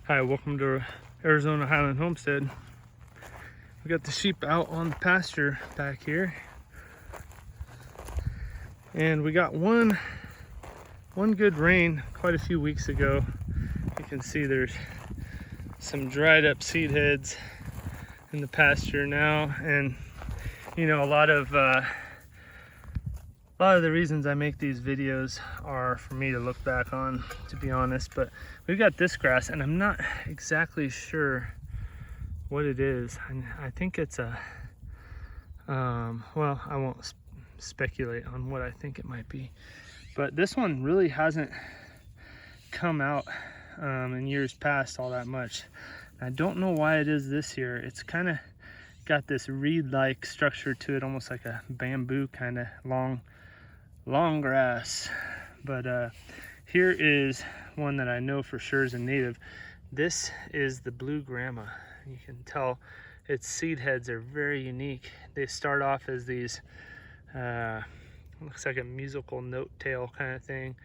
Hi, welcome to Arizona Highland Homestead. We got the sheep out on the pasture back here, and we got one good rain quite a few weeks ago. You can see there's some dried up seed heads in the pasture now, and you know, a lot of the reasons I make these videos are for me to look back on, to be honest. But we've got this grass, and I'm not exactly sure what it is. I think it's a well, I won't speculate on what I think it might be, but this one really hasn't come out in years past all that much. I don't know why it is this year. It's kind of got this reed-like structure to it, almost like a bamboo kind of long grass. But here is one that I know for sure is a native. This is the blue grama. You can tell its seed heads are very unique. They start off as these looks like a musical note tail kind of thing,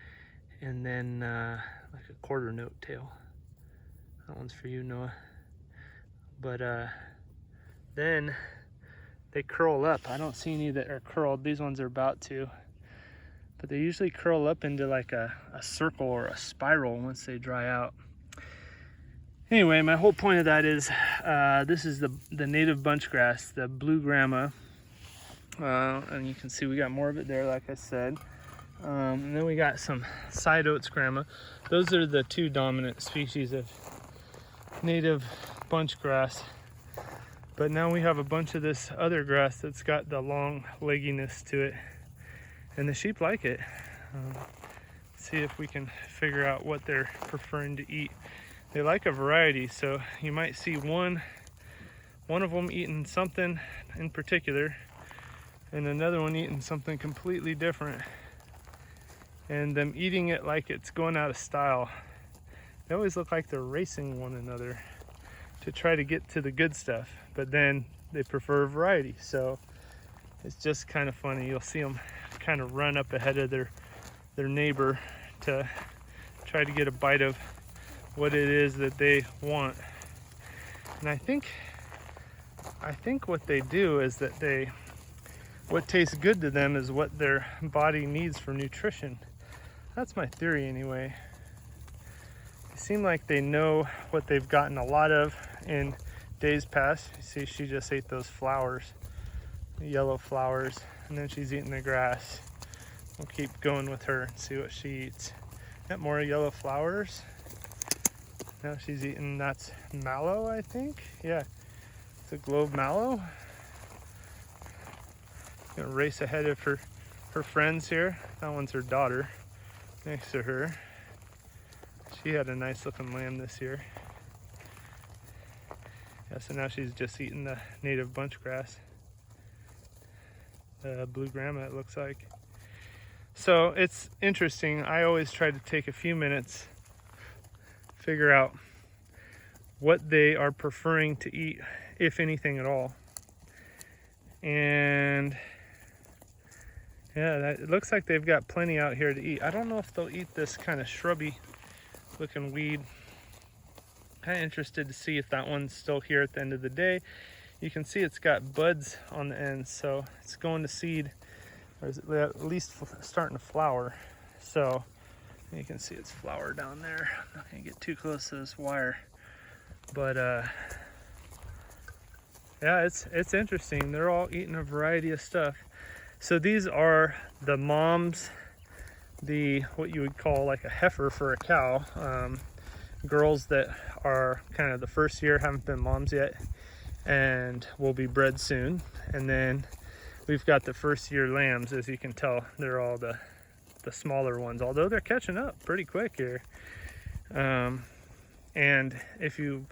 and then like a quarter note tail. That one's for you, Noah. But then they curl up. I don't see any that are curled. These ones are about to, but they usually curl up into like a circle or a spiral once they dry out. Anyway, my whole point of that is this is the native bunch grass, the blue grama. And you can see we got more of it there, like I said. And then we got some side oats grama. Those are the two dominant species of native bunch grass. But now we have a bunch of this other grass that's got the long legginess to it, and the sheep like it. See if we can figure out what they're preferring to eat. They like a variety, so you might see one of them eating something in particular, and another one eating something completely different, and them eating it like it's going out of style. They always look like they're racing one another to try to get to the good stuff, but then they prefer variety. So it's just kind of funny. You'll see them kind of run up ahead of their neighbor to try to get a bite of what it is that they want. And I think what they do is that what tastes good to them is what their body needs for nutrition. That's my theory anyway. They seem like they know what they've gotten a lot of in days past. You see, she just ate those flowers, the yellow flowers, and then she's eating the grass. We'll keep going with her and see what she eats. Got more yellow flowers. Now she's eating, that's mallow, I think. Yeah, it's a globe mallow. Gonna race ahead of her friends here. That one's her daughter next to her. She had a nice looking lamb this year. Yeah, so now she's just eating the native bunch grass. Blue grama, it looks like. So it's interesting. I always try to take a few minutes, figure out what they are preferring to eat, if anything at all. And yeah, it looks like they've got plenty out here to eat. I don't know if they'll eat this kind of shrubby looking weed. Kind of interested to see if that one's still here at the end of the day. You can see it's got buds on the ends, so it's going to seed, or is it at least starting to flower. So you can see it's flower down there. I'm not gonna get too close to this wire, but yeah, it's interesting. They're all eating a variety of stuff. So these are the moms, what you would call like a heifer for a cow. Girls that are kind of the first year, haven't been moms yet, and will be bred soon. And then we've got the first year lambs. As you can tell, they're all the smaller ones, although they're catching up pretty quick here. And if you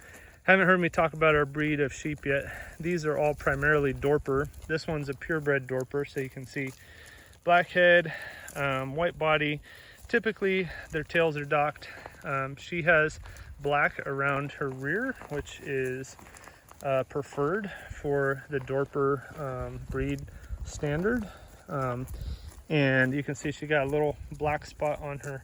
haven't heard me talk about our breed of sheep yet, these are all primarily Dorper. This one's a purebred Dorper, so you can see black head, white body. Typically their tails are docked. She has black around her rear, which is preferred for the Dorper breed standard. And you can see she got a little black spot on her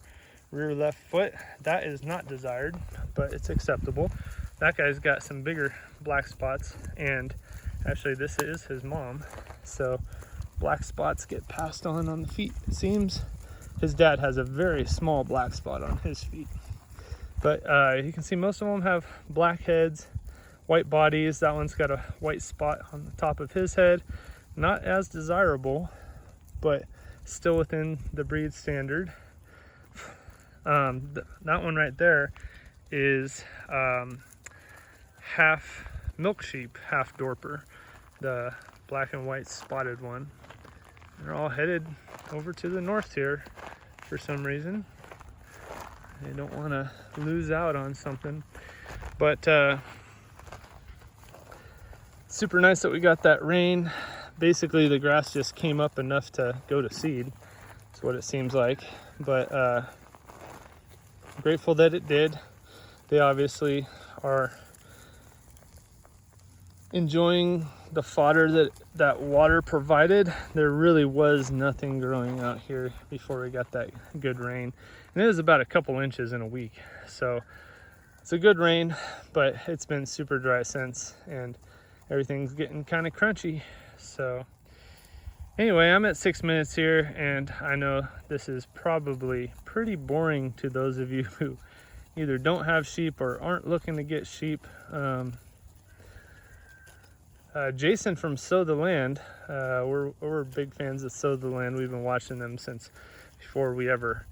rear left foot. That is not desired, but it's acceptable. That guy's got some bigger black spots, and actually this is his mom. So black spots get passed on the feet, it seems. His dad has a very small black spot on his feet. But you can see most of them have black heads, white bodies. That one's got a white spot on the top of his head. Not as desirable, but still within the breed standard. That one right there is half milk sheep, half Dorper, the black and white spotted one. They're all headed over to the north here for some reason. They don't want to lose out on something. But super nice that we got that rain. Basically the grass just came up enough to go to seed. That's what it seems like. But grateful that it did. They obviously are enjoying the fodder that water provided. There really was nothing growing out here before we got that good rain. And it was about a couple inches in a week. So it's a good rain, but it's been super dry since, and everything's getting kind of crunchy. So anyway, I'm at 6 minutes here, and I know this is probably pretty boring to those of you who either don't have sheep or aren't looking to get sheep. Jason from Sow the Land, we're big fans of Sow the Land. We've been watching them since before we ever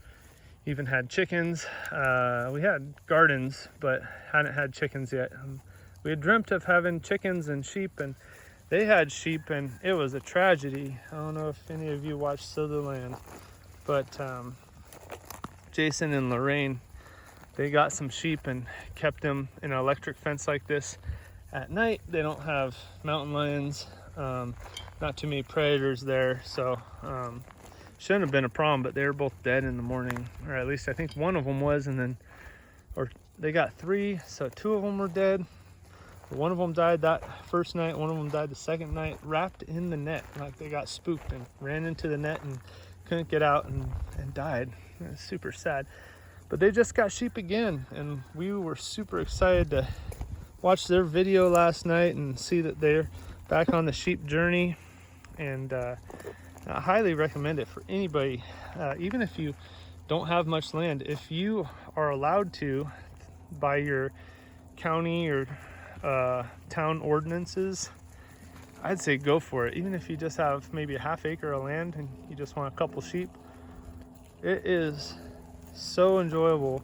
even had chickens. We had gardens, but hadn't had chickens yet. We had dreamt of having chickens and sheep, and they had sheep, and it was a tragedy. I don't know if any of you watched Sow the Land, but Jason and Lorraine, they got some sheep and kept them in an electric fence like this. At night, they don't have mountain lions, not too many predators there, so shouldn't have been a problem, but they were both dead in the morning, or at least I think one of them was, and then, or they got 3, so 2 of them were dead. One of them died that first night, one of them died the second night, wrapped in the net, like they got spooked and ran into the net and couldn't get out and died. It was super sad. But they just got sheep again, and we were super excited to watch their video last night and see that they're back on the sheep journey. And I highly recommend it for anybody, even if you don't have much land. If you are allowed to, by your county or town ordinances, I'd say go for it. Even if you just have maybe a half acre of land and you just want a couple sheep, it is so enjoyable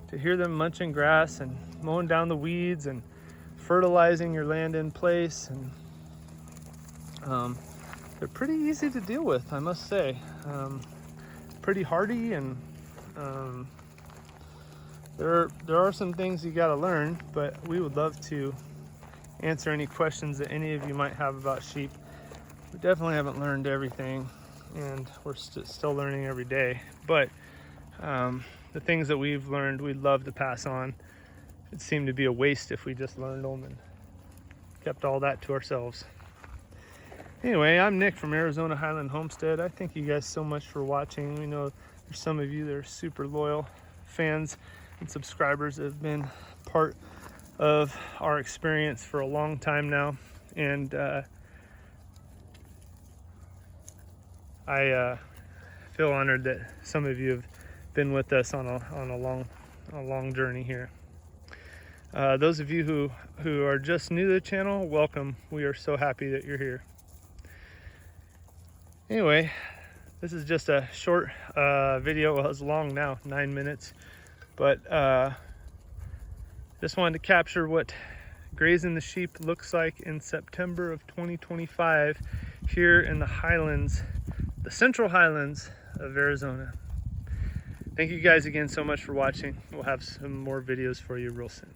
to hear them munching grass and mowing down the weeds and fertilizing your land in place. And they're pretty easy to deal with, I must say. Pretty hardy, and there are some things you got to learn, but we would love to answer any questions that any of you might have about sheep. We definitely haven't learned everything, and we're still learning every day. But the things that we've learned, we'd love to pass on. It seemed to be a waste if we just learned them and kept all that to ourselves. Anyway, I'm Nick from Arizona Highland Homestead. I thank you guys so much for watching. We know there's some of you that are super loyal fans and subscribers that have been part of our experience for a long time now. And I feel honored that some of you have been with us on a long journey here. Those of you who are just new to the channel, welcome. We are so happy that you're here. Anyway, this is just a short video. Well, it's long now, 9 minutes, but just wanted to capture what grazing the sheep looks like in September of 2025 here in the highlands, the central highlands of Arizona. Thank you guys again so much for watching. We'll have some more videos for you real soon.